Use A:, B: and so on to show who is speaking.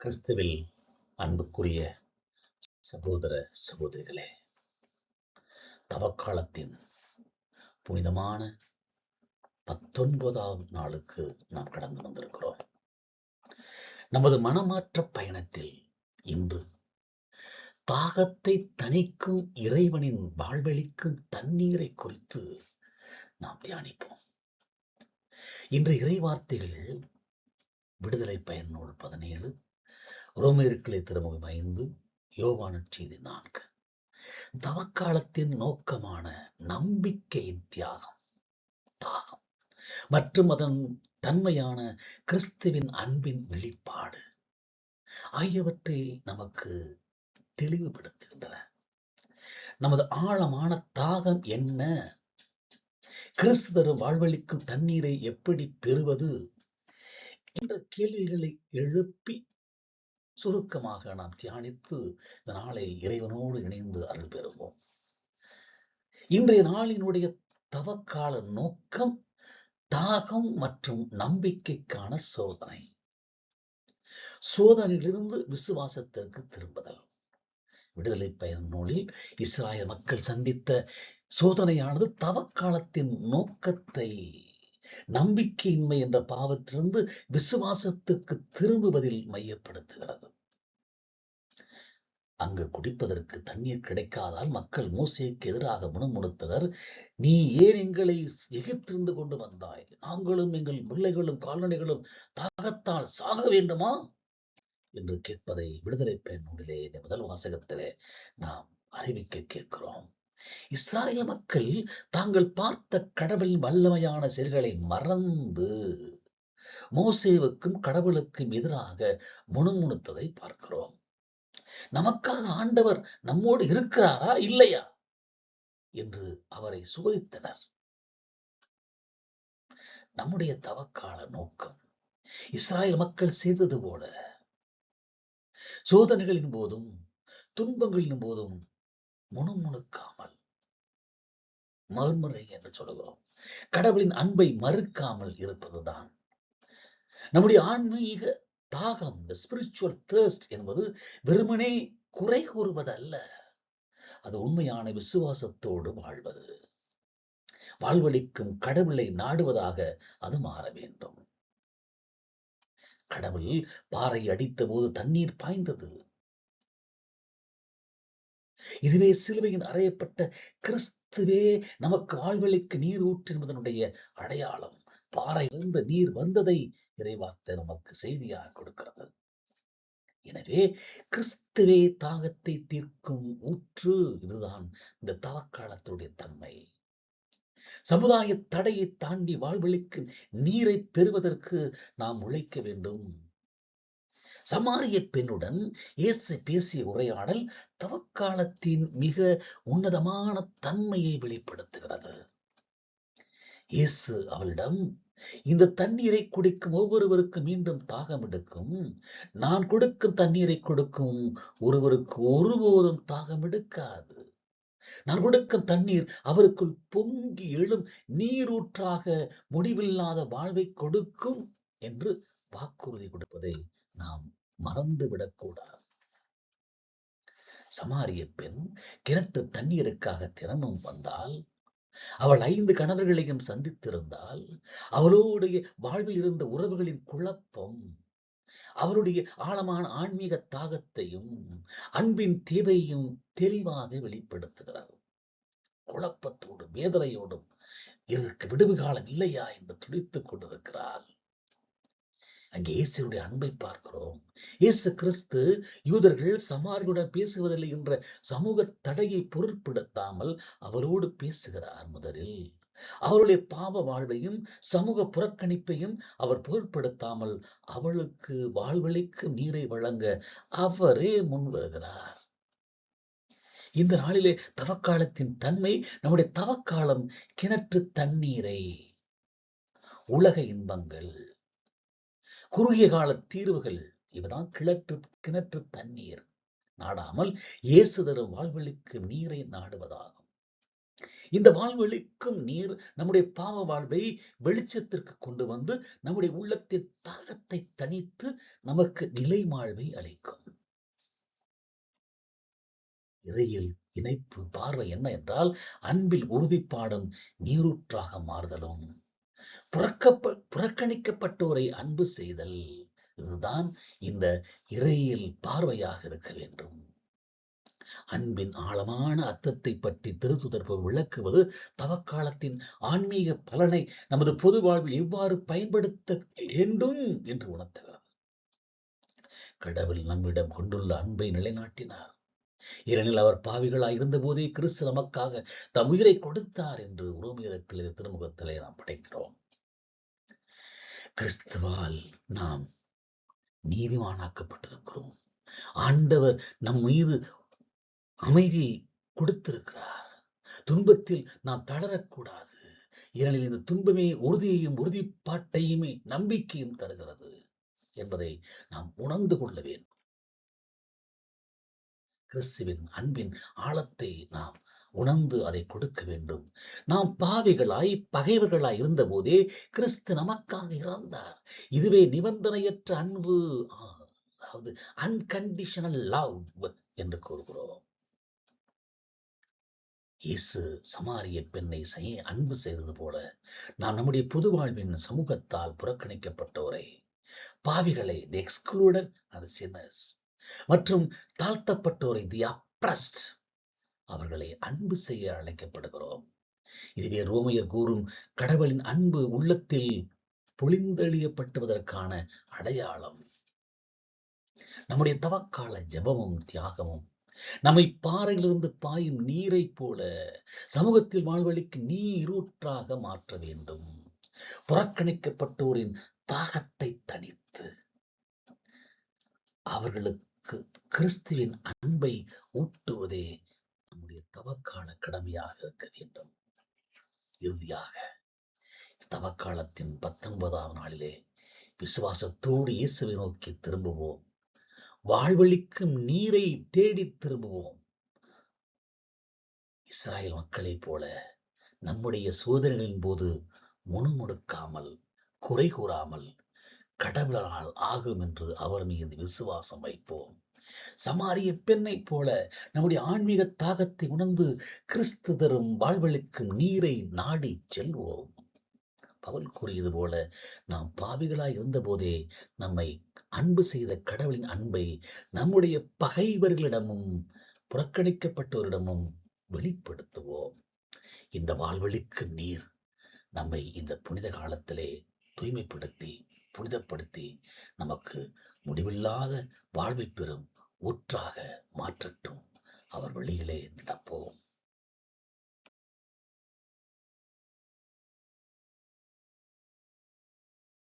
A: கிறிஸ்துவில் அன்புக்குரிய சகோதர சகோதரிகளே, தவக்காலத்தின் புனிதமான 19ஆம் நாளுக்கு நாம் கடந்து வந்திருக்கிறோம். நமது மனமாற்ற பயணத்தில் இன்று தாகத்தை தணிக்கும் இறைவனின் வாழ்வளிக்கும் தண்ணீரை குறித்து நாம் தியானிப்போம். இன்று இறைவார்த்தைகள் விடுதலை பயன் நூல் 17, ரோமேயருக்கு திருமுகம் 5, யோவான் நற்செய்தி 4. தவக்காலத்தின் நோக்கமான நம்பிக்கையின் தியாகம், தாகம் மற்றும் அதன் தன்மையான கிறிஸ்துவின் அன்பின் வெளிப்பாடு ஆகியவற்றை நமக்கு தெளிவுபடுத்துகின்றன. நமது ஆழமான தாகம் என்ன? கிறிஸ்து தரும் வாழ்வளிக்கும் தண்ணீரை எப்படி பெறுவது என்ற கேள்விகளை எழுப்பி சுருக்கமாக நாம் தியானித்து இந்த நாளை இறைவனோடு இணைந்து அருள் பெறுவோம். இன்றைய நாளினுடைய தவக்கால நோக்கம் தாகம் மற்றும் நம்பிக்கைக்கான சோதனை. சோதனையிலிருந்து விசுவாசத்திற்கு திரும்புதல். விடுதலை பயன் நூலில் இஸ்ராயல் மக்கள் சந்தித்த சோதனையானது தவக்காலத்தின் நோக்கத்தை நம்பிக்கையின்மை என்ற பாவத்திலிருந்து விசுவாசத்துக்கு திரும்புவதில் மையப்படுத்துகிறது. அங்கு குடிப்பதற்கு தண்ணீர் கிடைக்காதால் மக்கள் மோசேக்கு எதிராக முணுமுணுத்தனர். நீ ஏன் எங்களை எகிப்திலிருந்து கொண்டு வந்தாய்? நாங்களும் எங்கள் பிள்ளைகளும் கால்நடைகளும் தாகத்தால் சாக வேண்டுமா என்று கேட்பதை விடுதலை பயன் நூலிலே முதல் வாசகத்திலே நாம் அறிவிக்க கேட்கிறோம். இஸ்ராயல் மக்கள் தாங்கள் பார்த்த கடவுளின் வல்லமையான செயல்களை மறந்து மோசேவுக்கும் கடவுளுக்கும் எதிராக முணுமுணுத்ததை பார்க்கிறோம். நமக்காக ஆண்டவர் நம்மோடு இருக்கிறாரா இல்லையா என்று அவரை சோதித்தனர். நம்முடைய தவக்கால நோக்கம் இஸ்ராயல் மக்கள் செய்தது போல சோதனைகளின் போதும் துன்பங்களின் போதும் முணுமுணுக்காமல், மறுமுறை என்று சொல்கிறோம், கடவுளின் அன்பை மறுக்காமல் இருப்பதுதான். நம்முடைய ஆன்மீக தாகம், the spiritual thirst என்பது வெறுமனே குறை கூறுவதல்ல, அது உண்மையான விசுவாசத்தோடு வாழ்வது. வாழ்வளிக்கும் கடவுளை நாடுவதாக அது மாற வேண்டும். கடவுள் பாறை அடித்த போது தண்ணீர் பாய்ந்தது. இதுவே சிலுவையின் அறையப்பட்ட கிறிஸ்துவே நமக்கு வாழ்வளிக்கு நீர் ஊற்று என்பதனுடைய அடையாளம். பாறையிலிருந்து நீர் வந்ததை இறைவார்த்தை நமக்கு செய்தியாக கொடுக்கிறது. எனவே கிறிஸ்துவே தாகத்தை தீர்க்கும் ஊற்று. இதுதான் இந்த தவக்காலத்துடைய தன்மை. சமுதாய தடையை தாண்டி வாழ்வளிக்கு நீரை பெறுவதற்கு நாம் உழைக்க வேண்டும். சமாரிய பெண்ணுடன் இயேசு பேசிய உரையாடல் தவக்காலத்தின் மிக உன்னதமான தன்மையை வெளிப்படுத்துகிறது. இயேசு அவளிடம், இந்த தண்ணீரை குடிக்கும் ஒவ்வொருவருக்கும் மீண்டும் தாகம் எடுக்கும். நான் கொடுக்கும் தண்ணீரை கொடுக்கும் ஒருவருக்கு ஒருபோதும் தாகம் எடுக்காது. நான் கொடுக்கும் தண்ணீர் அவருக்குள் பொங்கி எழும் நீரூற்றாக முடிவில்லாத வாழ்வை கொடுக்கும் என்று வாக்குறுதி கொடுப்பதை நாம் மறந்துவிடக்கூடாது. சமாரிய பெண் கிணற்று தண்ணீருக்காக தினமும் வந்தால், அவள் 5 கணவர்களையும் சந்தித்திருந்தால், அவளுடைய வாழ்வில் இருந்த உறவுகளின் குழப்பம் அவளுடைய ஆழமான ஆன்மீக தாகத்தையும் அன்பின் தேவையையும் தெளிவாக வெளிப்படுத்துகிறது. குழப்பத்தோடும் வேதனையோடும் இதற்கு விடுவு காலம் இல்லையா என்று துடித்துக் கொண்டிருக்கிறாள். அங்கே இயேசுடைய அன்பை பார்க்கிறோம். இயேசு கிறிஸ்து யூதர்கள் சமாரியுடன் பேசுவதில்லை என்ற சமூக தடையை பொருட்படுத்தாமல் அவரோடு பேசுகிறார். முதலில் அவருடைய பாவ வாழ்வையும் சமூக புறக்கணிப்பையும் அவர் பொருட்படுத்தாமல் அவளுக்கு வாழ்வளிக்கு நீரை வழங்க அவரே முன் வருகிறார். இந்த நாளிலே தவக்காலத்தின் தன்மை, நம்முடைய தவக்காலம் கிணற்று தண்ணீரை, உலக இன்பங்கள், குறுகிய கால தீர்வுகள் இவதான் கிணற்று தண்ணீர் நாடாமல் இயேசு தரும் வாழ்வளிக்கு நீரை நாடுவதாகும். இந்த வாழ்வழிக்கும் நீர் நம்முடைய பாவ வாழ்வை வெளிச்சத்திற்கு கொண்டு வந்து நம்முடைய உள்ளத்தின் தாகத்தை தணித்து நமக்கு நிலை வாழ்வை அளிக்கும். இறையில் இணைப்பு பார்வை என்ன என்றால் அன்பில் உறுதிப்பாடும் நீரூற்றாக மாறுதலும் புறக்கணிக்கப்பட்டோரை அன்பு செய்தல். இதுதான் இந்த இறையியல் பார்வையாக இருக்க வேண்டும். அன்பின் ஆழமான அர்த்தத்தை பற்றி திருத்துதர் விளக்குவது தவக்காலத்தின் ஆன்மீக பலனை நமது பொது வாழ்வில் எவ்வாறு பயன்படுத்த வேண்டும் என்று உணர்த்துகிறார். கடவுள் நம்மிடம் கொண்டுள்ள அன்பை நிலைநாட்டினார். ஏனெனில் அவர் பாவிகளாய் இருந்த போதே கிறிஸ்து நமக்காக தம் உயிரை கொடுத்தார் என்று உரோமியருக்கு திருமுகத்திலே நாம் படைக்கிறோம். கிறிஸ்துவால் நாம் நீதிமானாக்கப்பட்டிருக்கிறோம். ஆண்டவர் நம் மீது அமைதியை கொடுத்திருக்கிறார். துன்பத்தில் நாம் தளரக்கூடாது. ஏனெனில் இந்த துன்பமே உறுதியையும் உறுதிப்பாட்டையுமே நம்பிக்கையும் தருகிறது என்பதை நாம் உணர்ந்து கொள்ள வேண்டும். கிறிஸ்துவின் அன்பின் ஆழத்தை நாம் உணர்ந்து அதை கொடுக்க வேண்டும். நாம் பாவிகளாய் பகைவர்களாய் இருந்த போதே கிறிஸ்து நமக்காக இறந்தார். இதுவே நிபந்தனையற்ற அன்பு, அதாவது அன்கண்டிஷனல் லவ் என்று கூறுகிறோம். இயேசு சமாரிய பெண்ணை அன்பு செய்தது போல நாம் நம்முடைய பொது வாழ்வின் சமூகத்தால் புறக்கணிக்கப்பட்டோரை, பாவிகளை, தி எக்ஸ்க்ளூடட் அண்ட் சின்னர்ஸ் மற்றும் தாழ்த்தப்பட்டோரை, தி அப்ரஸ்ட், அவர்களை அன்பு செய்ய அழைக்கப்படுகிறோம். இதுவே ரோமையர் கூறும் கடவுளின் அன்பு உள்ளத்தில் பொழிந்தெழியப்பட்டுவதற்கான அடையாளம். நம்முடைய தவக்கால ஜெபமும் தியாகமும் நம்மை பாறையிலிருந்து பாயும் நீரை போல சமூகத்தில் வாழ்வழிக்கு நீரூற்றாக மாற்ற வேண்டும். புறக்கணிக்கப்பட்டோரின் தாகத்தை தணித்து அவர்களுக்கு கிறிஸ்துவின் அன்பை ஊட்டுவதே நம்முடைய தவக்கால கடமையாக இருக்க வேண்டும். இறுதியாக தவக்காலத்தின் 19ஆம் நாளிலே விசுவாசத்தோடு இயேசுவை நோக்கி திரும்புவோம். வாழ்வழிக்கும் நீரை தேடி திரும்புவோம். இஸ்ராயல் மக்களைப் போல நம்முடைய சோதனைகளின் போது முணுமுணுக்காமல், குறை கூறாமல், கடவுளால் ஆகும் என்று அவர் மீது விசுவாசம் வைப்போம். சமாரிய பெண்ணை போல நம்முடைய ஆன்மீக தாகத்தை உணர்ந்து கிறிஸ்து தரும் வாழ்வழிக்கும் நீரை நாடி செல்வோம். பவுல் கூறியது போல நாம் பாவிகளாய் இருந்த போதே நம்மை அன்பு செய்த கடவுளின் அன்பை நம்முடைய பகைவர்களிடமும் புறக்கணிக்கப்பட்டோரிடமும் வெளிப்படுத்துவோம். இந்த வாழ்வழிக்கும் நீர் நம்மை இந்த புனித காலத்திலே தூய்மைப்படுத்தி புனிதப்படுத்தி நமக்கு முடிவில்லாத வாழ்வை பெறும் ஊற்றாக மாற்றட்டும். அவர் வழியிலே நடப்போம்.